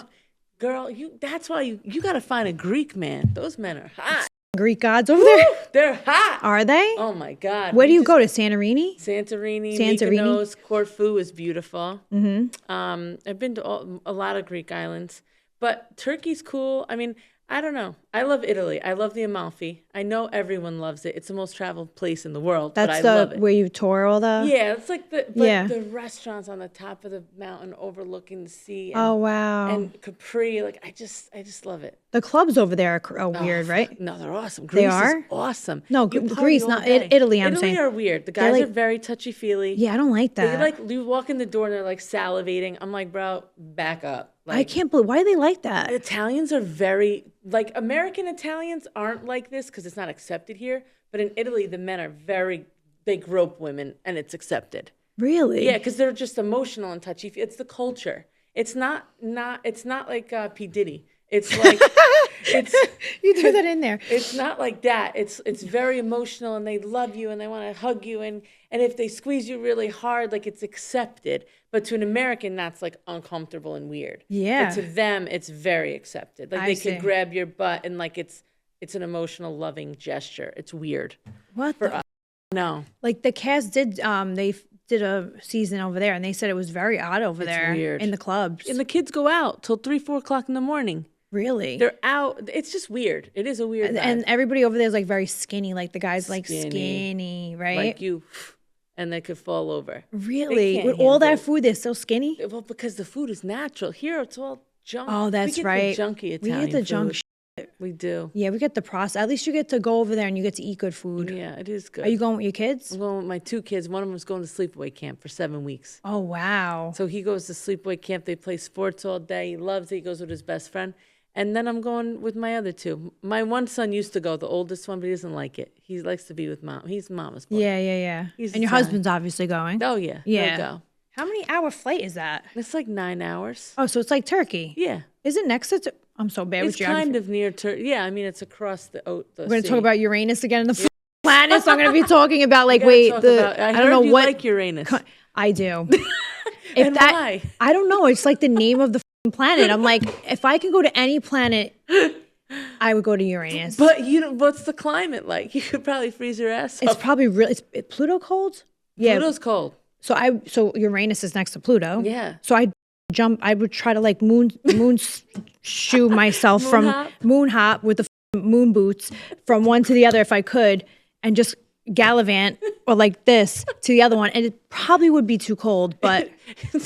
Girl, that's why you got to find a Greek man. Those men are hot. Greek gods over there? They're hot. Are they? Oh, my God. Where do you go to? Santorini? Santorini, Mykonos, Corfu is beautiful. Mm-hmm. I've been to a lot of Greek islands, but Turkey's cool. I mean, I don't know. I love Italy. I love the Amalfi. I know everyone loves it. It's the most traveled place in the world. That's but I love it. Where you tour all the. Yeah, it's like the restaurants on the top of the mountain overlooking the sea. Oh wow! And Capri, like I just love it. The clubs over there are weird, right? No, they're awesome. Greece is awesome. No, Greece, not Italy. I'm saying Italy are weird. The guys are very touchy feely. Yeah, I don't like that. You walk in the door and they're like salivating. I'm like, bro, back up. Like, I can't believe, why are they like that? Italians are very, like American Italians aren't like this because it's not accepted here. But in Italy, the men are they grope women and it's accepted. Really? Yeah, because they're just emotional and touchy. It's the culture. It's not like P. Diddy. It's like, you threw that in there. It's not like that. It's very emotional and they love you and they want to hug you. And if they squeeze you really hard, like it's accepted. But to an American, that's like uncomfortable and weird. Yeah. But to them, it's very accepted. Like they could grab your butt and like it's an emotional, loving gesture. It's weird. What for us? No. Like the cast did, they did a season over there and they said it was very odd over there. Weird. In the clubs. And the kids go out till 3, 4 o'clock in the morning. Really? They're out. It's just weird. It is a weird vibe. And everybody over there is like very skinny. Like the guy's like skinny, right? Like you. And they could fall over. Really? With all that food, they're still skinny? Well, because the food is natural. Here, it's all junk. Oh, that's right. The junky Italian we get the food. junk shit. We do. Yeah, we get the process. At least you get to go over there and you get to eat good food. Yeah, it is good. Are you going with your kids? I'm going with my 2 kids. One of them is going to sleepaway camp for 7 weeks. Oh, wow. So he goes to sleepaway camp. They play sports all day. He loves it. He goes with his best friend. And then I'm going with my other 2. My one son used to go, the oldest one, but he doesn't like it. He likes to be with mom. He's mama's boy. Yeah. And your husband's obviously going. Oh, yeah. Yeah. He'll go. How many hour flight is that? It's like 9 hours. Oh, so it's like Turkey. Yeah. Is it next to? I'm so bad with geography. It's kind of near Turkey. Yeah, I mean, it's across the We're going to talk about Uranus again in the planets. So I'm going to be talking about like, I don't know what. Like Uranus. I do. And why? I don't know. It's like the name of the planet. I'm like, if I could go to any planet, I would go to Uranus. But what's the climate like? You could probably freeze your ass off. It's probably real. Is Pluto cold? Yeah, Pluto's cold. So Uranus is next to Pluto. Yeah. So I would try to like moon shoe myself moon hop with the moon boots from one to the other if I could, and just gallivant or like this to the other one. And it probably would be too cold, but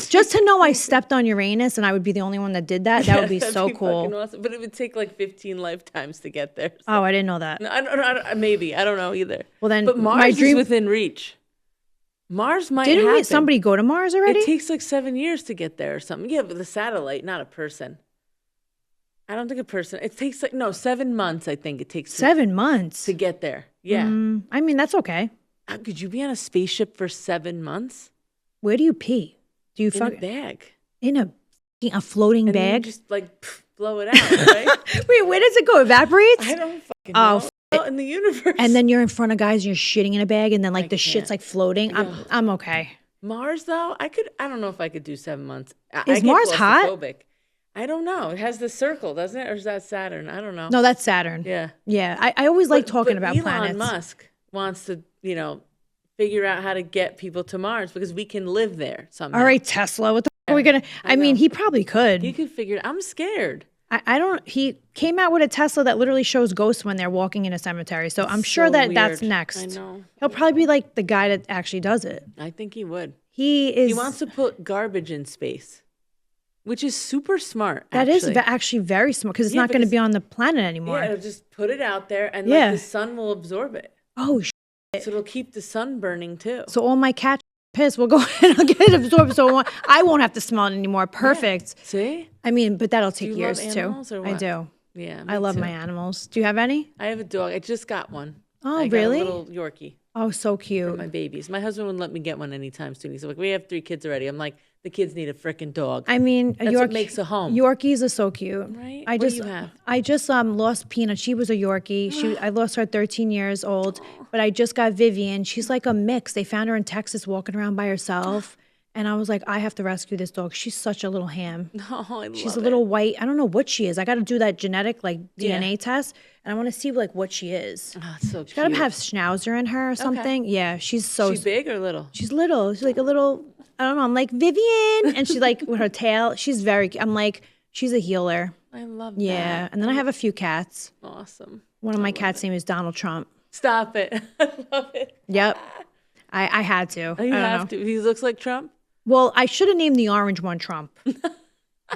just to know I stepped on Uranus and I would be the only one that did that would be so cool. Awesome. But it would take like 15 lifetimes to get there. So. Oh, I didn't know that. No, I don't, maybe. I don't know either. Well, then but Mars is within reach. Mars might happen. Didn't somebody go to Mars already? It takes like 7 years to get there or something. Yeah, but the satellite, not a person. I don't think a person. It takes 7 months. I think it takes 7 months to get there. Yeah. I mean, that's okay. Could you be on a spaceship for 7 months? Where do you pee? Do you in a bag? In a floating bag? Just like blow it out, right? Wait, where does it go? Evaporates? I don't fucking know. Out in the universe. And then you're in front of guys and you're shitting in a bag, and then like the shit's like floating. I'm okay. Mars though, I don't know if I could do 7 months. Is Mars hot? I don't know. It has the circle, doesn't it? Or is that Saturn? I don't know. No, that's Saturn. Yeah. Yeah. I always like talking about planets. Elon Musk wants to, figure out how to get people to Mars because we can live there somehow. All right, Tesla. What the fuck are we going to? I mean, he probably could. He could figure it. I'm scared. I don't. He came out with a Tesla that literally shows ghosts when they're walking in a cemetery. So I'm sure that's next. I know. He'll probably be like the guy that actually does it. I think he would. He wants to put garbage in space, which is super smart. That is actually very smart because it's not going to be on the planet anymore. Yeah, it'll just put it out there and the sun will absorb it. Oh, so it'll keep the sun burning too. So all my cat piss will go and I'll get it absorbed. So I won't have to smell it anymore. Perfect. Yeah. See? I mean, but that'll take years too. I do. Yeah, I love my animals. Do you have any? I have a dog. I just got one. Oh, really? I got a little Yorkie. Oh, so cute. For my babies. My husband wouldn't let me get one anytime soon. He's like, we have 3 kids already. I'm like, the kids need a freaking dog. I mean, that's what makes a home. Yorkies are so cute. Right? What do you have? I just lost Peanut. She was a Yorkie. I lost her at 13 years old. But I just got Vivian. She's like a mix. They found her in Texas walking around by herself. And I was like, I have to rescue this dog. She's such a little ham. Oh, I love it. She's a little white. I don't know what she is. I got to do that genetic DNA test. And I want to see what she is. Oh, it's so cute. She's got to have Schnauzer in her or something. Okay. Yeah, she's big or little? She's little. She's like a little, I don't know. I'm like, Vivian. And she's like, with her tail, she's I'm like, she's a healer. I love that. Yeah. And then I have a few cats. Awesome. One of my cats' name is Donald Trump. Stop it. I love it. Yep. I had to. You have to. He looks like Trump? Well, I should have named the orange one Trump.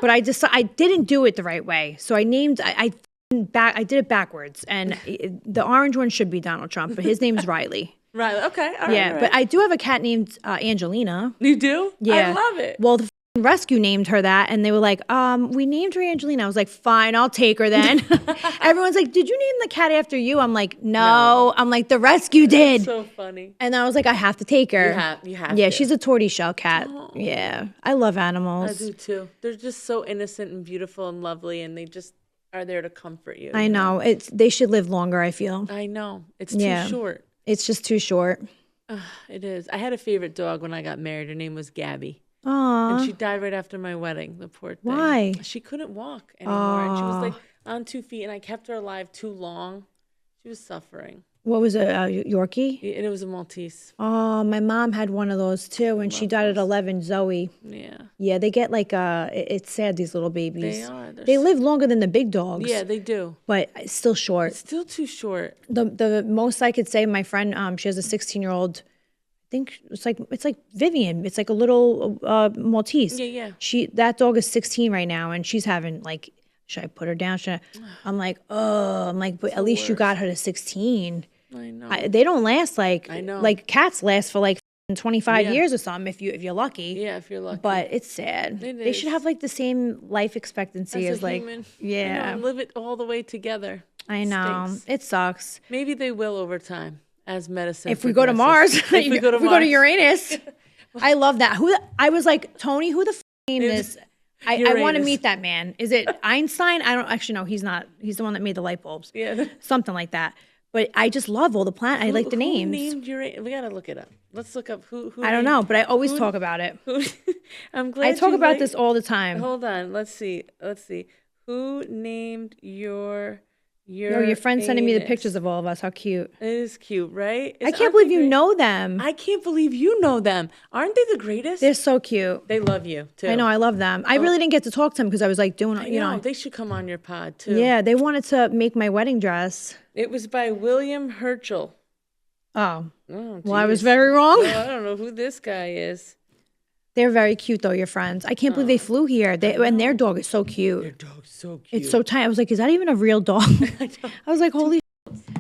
But I didn't do it the right way. So I named, I did it backwards. And the orange one should be Donald Trump, but his name's Riley. Riley, okay. All right, yeah, but I do have a cat named Angelina. You do? Yeah. I love it. Well, the rescue named her that, and they were like, we named her Angelina. I was like, fine, I'll take her then. Everyone's like, did you name the cat after you? I'm like, no. I'm like, the rescue did. That's so funny. And I was like, I have to take her. You have Yeah, to. she's a tortoiseshell cat. Oh. Yeah, I love animals. I do too. They're just so innocent and beautiful and lovely, and they just are there to comfort you. I know. They should live longer, I feel. I know. It's too short. It's just too short. It is. I had a favorite dog when I got married. Her name was Gabby. Aww. And she died right after my wedding, the poor thing. Why? She couldn't walk anymore. And she was like on 2 feet, and I kept her alive too long. She was suffering. What was it, Yorkie? And it was a Maltese. Oh, my mom had one of those too, and she died at 11, Zoe. Yeah. Yeah, they get like, it's sad, these little babies. They are. They live longer than the big dogs. Yeah, they do. But it's still short. It's still too short. The most I could say, my friend, she has a 16-year-old, I think it's like Vivian. It's like a little Maltese. Yeah. That dog is 16 right now, and she's having like, should I put her down? I'm like, but at least you got her to 16. I know. They don't last I know. like cats last for like 25 years or something if you're lucky. Yeah, if you're lucky. But it's sad. They should have like the same life expectancy as like human. Yeah. Live it all the way together. I know. Stinks. It sucks. Maybe they will over time as medicine. If we go to Mars, if we go to Uranus. I love that. I was like, Tony, who the named this? I want to meet that man. Is it Einstein? I don't actually know. He's not. He's the one that made the light bulbs. Yeah. Something like that. But I just love all the planets. I like the names. Who named Uranus? We got to look it up. Let's look up who I don't know, but I always talk about it. I'm glad I talk about this all the time. Hold on. Let's see. Who named your Your friend's sending me the pictures of all of us. How cute. It is cute, right? I can't believe you know them. I can't believe you know them. Aren't they the greatest? They're so cute. They love you, too. I know. I love them. I really didn't get to talk to them because I was like doing, you know. They should come on your pod, too. Yeah, they wanted to make my wedding dress. It was by William Herschel. Oh well, I was very wrong. Well, I don't know who this guy is. They're very cute, though, your friends. I can't believe they flew here. And their dog is so cute. Their dog's so cute. It's so tiny. I was like, is that even a real dog? I was like, holy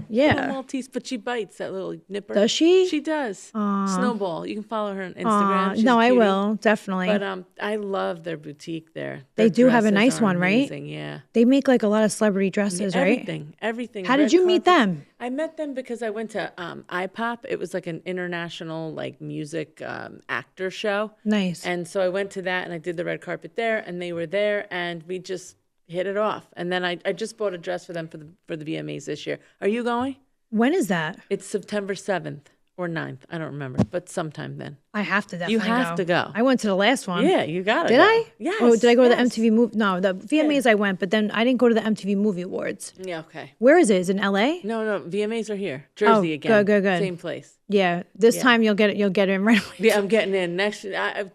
yeah. Maltese, but she bites, that little nipper. Does she? She does. Snowball. You can follow her on Instagram. She's no, a I cutie. will, definitely. But I love their boutique there. They do have a nice one, amazing, right? Yeah. They make like a lot of celebrity dresses, right? Everything. How did you meet them? I met them because I went to iPop. It was like an international like music actor show. Nice. And so I went to that and I did the red carpet there and they were there and we just hit it off. And then I just bought a dress for them for the VMAs this year. Are you going? When is that? It's September 7th or 9th. I don't remember, but sometime then. I have to definitely You have to go. I went to the last one. Yeah, you got it. Did I? Yes. Oh, did I go to the MTV movie? No, the VMAs I went, but then I didn't go to the MTV Movie Awards. Yeah, okay. Where is it? Is it in LA? No, VMAs are here. Jersey again. Good. Same place. Yeah, this time you'll get in right away. Yeah, I'm getting in next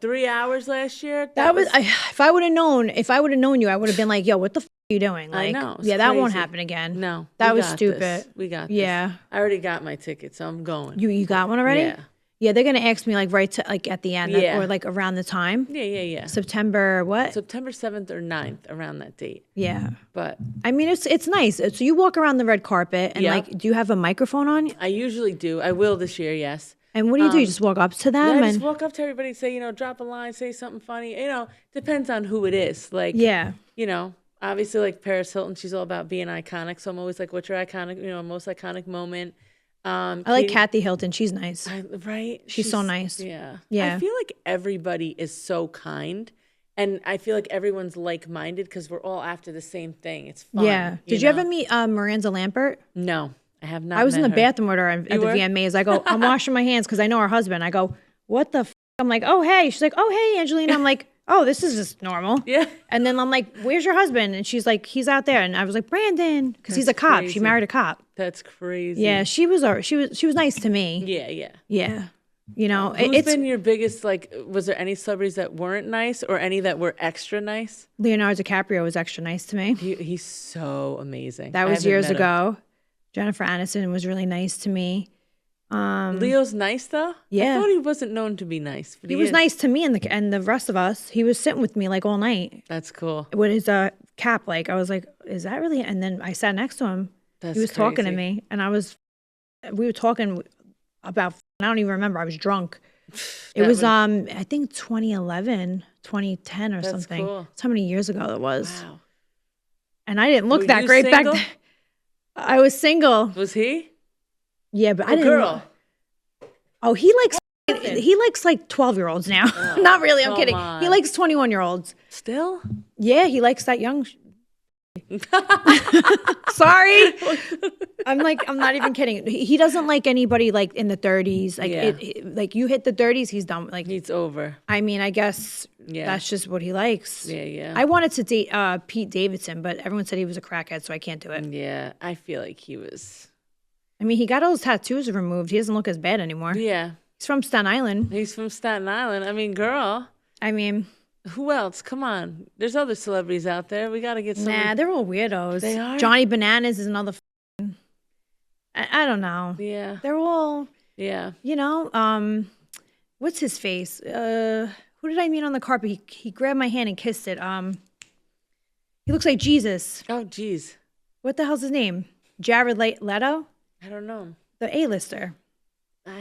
3 hours last year. If I would have known you, I would have been like, yo, what the are you doing? Like, I know. Yeah, that won't happen again. No. That was stupid. We got this. Yeah. I already got my ticket, so I'm going. You got one already? Yeah. Yeah, they're gonna ask me like right to like at the end or like around the time. Yeah. September what? September 7th or 9th, around that date. Yeah. But I mean it's nice. So you walk around the red carpet and like do you have a microphone on? I usually do. I will this year, yes. And what do? You just walk up to them? Yeah, I just walk up to everybody and say, drop a line, say something funny. Depends on who it is. Like obviously like Paris Hilton, she's all about being iconic. So I'm always like, what's your iconic, most iconic moment? I like Kathy Hilton. She's nice. Right? She's so nice. Yeah. Yeah. I feel like everybody is so kind. And I feel like everyone's like-minded because we're all after the same thing. It's fun. Yeah. Did you ever meet Miranda Lambert? No, I have not. I was in the her. bathroom with her at the VMAs. I go, I'm washing my hands because I know her husband. I go, what the f-? I'm like, oh, hey. She's like, oh, hey, Angelina. I'm like, oh, this is just normal. Yeah. And then I'm like, where's your husband? And she's like, he's out there. And I was like, Brandon, because he's a cop. Crazy. She married a cop. That's crazy. Yeah, she was nice to me. Yeah. Yeah. Who's been your biggest, was there any celebrities that weren't nice or any that were extra nice? Leonardo DiCaprio was extra nice to me. He's so amazing. That was years ago. Jennifer Aniston was really nice to me. Leo's nice though? Yeah. I thought he wasn't known to be nice. But he was nice to me and the rest of us. He was sitting with me like all night. That's cool. With his cap, I was like, is that really? And then I sat next to him. That's he was talking to me, and we were talking about. I don't even remember. I was drunk. It was I think 2011, 2010 or something. Cool. That's how many years ago it was. Wow. And I didn't look that great back then. I was single. Was he? Yeah, but I didn't. Girl. Oh, he likes like 12-year-olds now. Oh, not really. I'm kidding. on. He likes 21-year-olds. Still? Yeah, he likes that young. Sorry. I'm not even kidding. He doesn't like anybody like in the 30s. Like you hit the 30s, he's done. Like it's over. I mean, I guess that's just what he likes. Yeah. I wanted to date Pete Davidson, but everyone said he was a crackhead, so I can't do it. Yeah, I feel like he was. I mean, he got all his tattoos removed. He doesn't look as bad anymore. Yeah. He's from Staten Island. He's from Staten Island. I mean, girl. I mean, who else? Come on. There's other celebrities out there. We got to get some. Nah, they're all weirdos. They are? Johnny Bananas is another. I don't know. Yeah. They're all. Yeah. What's his face? Who did I meet on the carpet? He grabbed my hand and kissed it. He looks like Jesus. Oh, geez. What the hell's his name? Jared Leto? I don't know. The A-lister.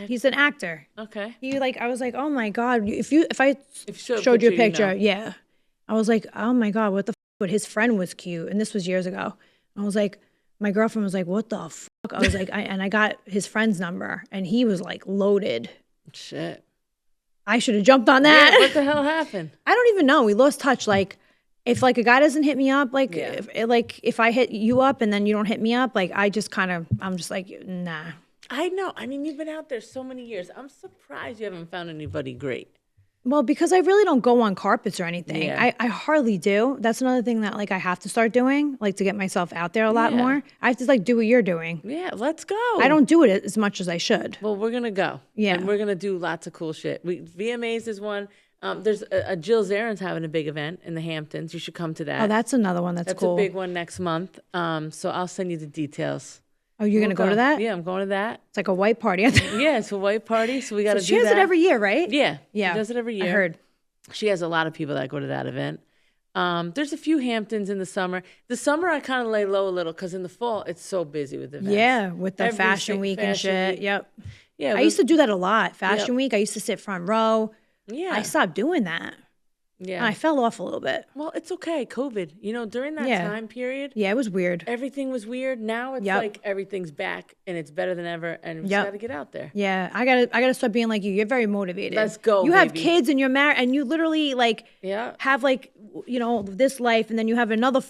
He's an actor. Okay. I was like, oh my God. If I showed you a picture, yeah. I was like, oh my God, what the f-? But his friend was cute. And this was years ago. I was like, my girlfriend was like, what the fuck? I was like, I got his friend's number and he was like loaded. Shit. I should have jumped on that. Yeah, what the hell happened? I don't even know. We lost touch. Like, if like a guy doesn't hit me up, if I hit you up and then you don't hit me up, like I'm just like, nah. I know. I mean, you've been out there so many years. I'm surprised you haven't found anybody great. Well, because I really don't go on carpets or anything. Yeah. I hardly do. That's another thing that like I have to start doing, like to get myself out there a lot Yeah. more. I have to like do what you're doing. Yeah, let's go. I don't do it as much as I should. Well, we're gonna go. Yeah. And we're gonna do lots of cool shit. VMAs is one. There's a Jill Zarin's having a big event in the Hamptons. You should come to that. Oh, that's another one that's cool. That's a big one next month. So I'll send you the details. Oh, you're gonna go to that? Yeah, I'm going to that. It's like a white party. Yeah, it's a white party, so we got to do that. She has it every year, right? Yeah, yeah. She does it every year. I heard. She has a lot of people that go to that event. There's a few Hamptons in the summer. The summer I kind of lay low a little because in the fall it's so busy with events. Yeah, with the fashion week and shit. Yep. Yeah, I used to do that a lot. Fashion week, I used to sit front row. Yeah. I stopped doing that. Yeah. And I fell off a little bit. Well, it's okay. COVID. You know, during that time period. Yeah, it was weird. Everything was weird. Now it's like everything's back and it's better than ever and we just got to get out there. Yeah, I gotta start being like you. You're very motivated. Let's go, You have kids and you're married and you literally like have like, you know, this life and then you have another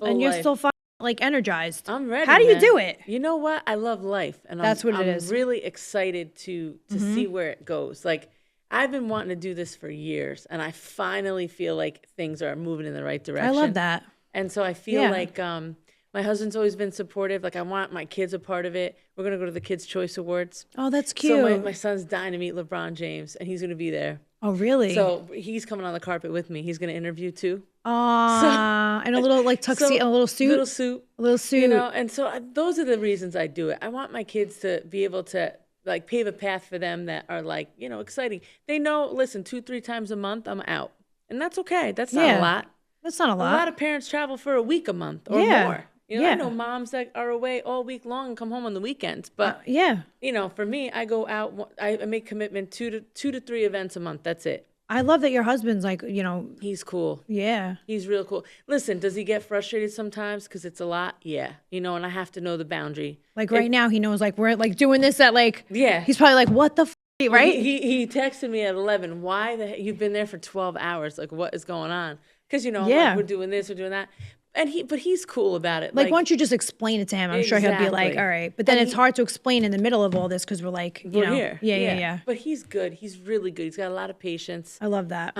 and you're still like energized. I'm ready. How do you do it? You know what? I love life. And that's what it is. I'm really excited to see where it goes. Like, I've been wanting to do this for years, and I finally feel like things are moving in the right direction. I love that. And so I feel like my husband's always been supportive. Like, I want my kids a part of it. We're going to go to the Kids' Choice Awards. Oh, that's cute. So my son's dying to meet LeBron James, and he's going to be there. Oh, really? So he's coming on the carpet with me. He's going to interview, too. And a little, like, tuxedo, a little suit? A little suit. You know, and so those are the reasons I do it. I want my kids to be able to like pave a path for them that are like, you know, exciting. They know, listen, 2-3 times a month I'm out. And that's okay. That's not a lot. That's not a lot. A lot of parents travel for a week a month or more. You know, I know moms that are away all week long and come home on the weekends. But, you know, for me, I go out, I make commitment 2 to 3 events a month. That's it. I love that your husband's like, you know. He's cool. Yeah. He's real cool. Listen, does he get frustrated sometimes because it's a lot? Yeah. You know, and I have to know the boundary. Like right now, he knows like we're like doing this at like. Yeah. He's probably like, what the right? He texted me at 11. Why the heck? You've been there for 12 hours. Like, what is going on? Because, you know, like, we're doing this, we're doing that. But he's cool about it. Like once you just explain it to him, I'm sure he'll be like, all right. But then it's hard to explain in the middle of all this because we're like, you know. Here. Yeah. But he's good. He's really good. He's got a lot of patience. I love that.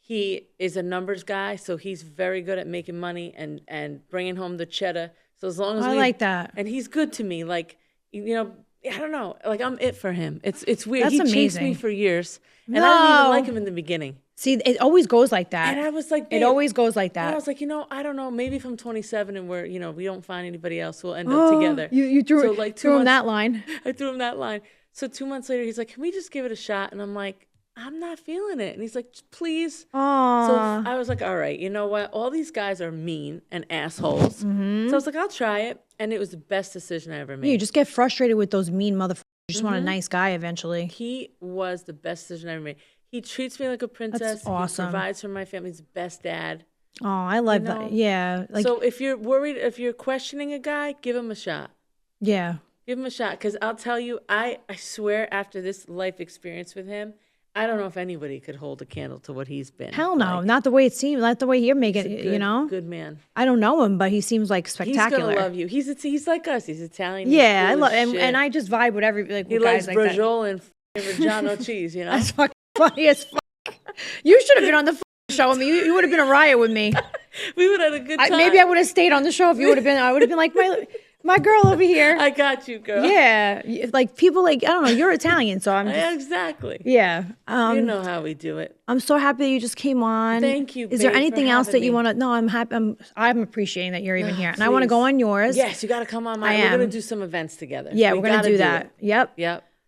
He is a numbers guy, so he's very good at making money and bringing home the cheddar. So as long as I like that. And he's good to me. Like, you know, I don't know. Like, I'm it for him. It's weird. That's he amazing. chased me for years. And I didn't even like him in the beginning. See, it always goes like that. And I was like, it always goes like that. And I was like, you know, I don't know. Maybe if I'm 27 and we're, you know, we don't find anybody else, we'll end up together. You threw him that line. I threw him that line. So 2 months later, he's like, can we just give it a shot? And I'm like, I'm not feeling it. And he's like, please. Aww. So I was like, all right, you know what? All these guys are mean and assholes. So I was like, I'll try it. And it was the best decision I ever made. You just get frustrated with those mean motherfuckers. You just want a nice guy eventually. He was the best decision I ever made. He treats me like a princess. That's awesome. He provides for my family. He's the best dad. Oh, I love that. Yeah. Like, so if you're worried, if you're questioning a guy, give him a shot. Yeah. Give him a shot. Because I'll tell you, I swear after this life experience with him, I don't know if anybody could hold a candle to what he's been. Hell no. Like, not the way it seems. Not the way you're making it, you know? Good man. I don't know him, but he seems like spectacular. He's going to love you. He's like us. He's Italian. Yeah. I love and I just vibe with every like he guys likes like Brajol and Reggiano cheese, you know? That's fucking funny as fuck. You should have been on the show with me. You would have been a riot with me. We would have had a good time. Maybe I would have stayed on the show if you would have been. I would have been like my girl over here. I got you, girl. Yeah, like people like I don't know. You're Italian, so I'm just, exactly. Yeah, you know how we do it. I'm so happy that you just came on. Thank you. Is there anything else that you want to? No, I'm happy. I'm appreciating that you're even here, and I want to go on yours. Yes, you got to come on mine. We're gonna do some events together. Yeah, we're gonna do that. Yep.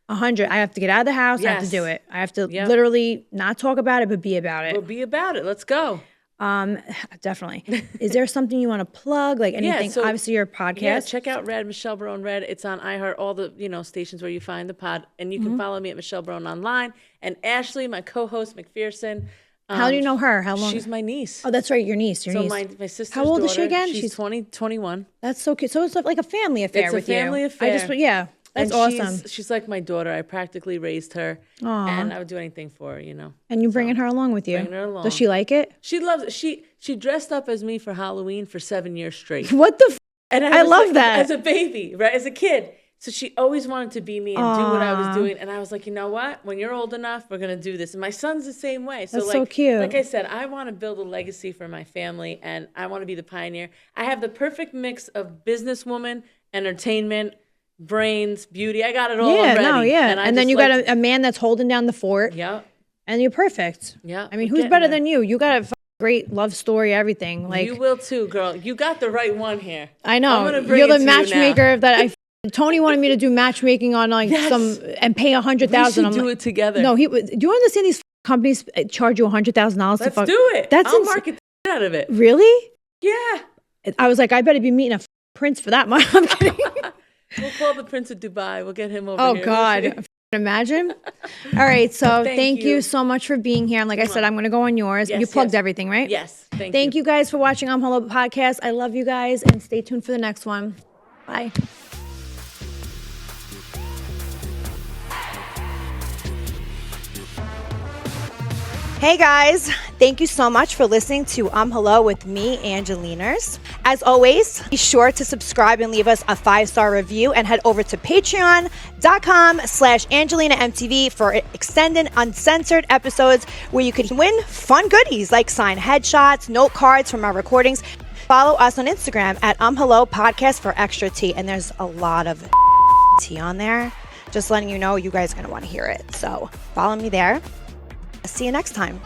100. I have to get out of the house. I have to do it. I have to literally not talk about it, but be about it. We'll be about it. Let's go. Definitely. Is there something you want to plug? Like anything? So, obviously, your podcast. Yeah, check out Red, Michelle Barone Red. It's on iHeart, all the stations where you find the pod, and you can follow me at Michelle Barone online. And Ashley, my co-host McPherson. How do you know her? How long? She's my niece. Oh, that's right, your niece. Your niece. My sister's How old daughter, is she again? She's 21. That's so cute. So it's like a family affair with you. It's a family affair. That's awesome. She's like my daughter. I practically raised her. Aww. And I would do anything for her, you know. And you bringing her along with you? Bringing her along. Does she like it? She loves it. She dressed up as me for Halloween for 7 years straight. What the? And I love that. As a baby, right? As a kid. So she always wanted to be me and do what I was doing. And I was like, you know what? When you're old enough, we're going to do this. And my son's the same way. So That's so cute. Like I said, I want to build a legacy for my family and I want to be the pioneer. I have the perfect mix of businesswoman, entertainment, brains, beauty. I got it all already. And then you got a man that's holding down the fort. Yep. And you're perfect. Yeah. I mean, who's better than you? You got a great love story, everything. Like, you will too, girl. You got the right one here. I know. I'm gonna bring You're it the to matchmaker that Tony wanted me to do matchmaking on like some and pay $100,000. We should do it together. No, do you understand these companies charge you $100,000 to fuck? Do it. I'll market the out of it. Really? Yeah. I was like, I better be meeting a prince for that much. I'm kidding. We'll call the Prince of Dubai. We'll get him over here. Oh God. Imagine. All right. So thank you so much for being here. And like I said, I'm going to go on yours. You plugged everything, right? Yes. Thank you guys for watching Hello Podcast. I love you guys and stay tuned for the next one. Bye. Hey guys, thank you so much for listening to Hello with me, Angelinas. As always, be sure to subscribe and leave us a 5-star review and head over to patreon.com/AngelinaMTV for extended uncensored episodes where you can win fun goodies like signed headshots, note cards from our recordings. Follow us on Instagram at Hello Podcast for extra tea, and there's a lot of tea on there. Just letting you know, you guys are going to want to hear it. So follow me there. See you next time.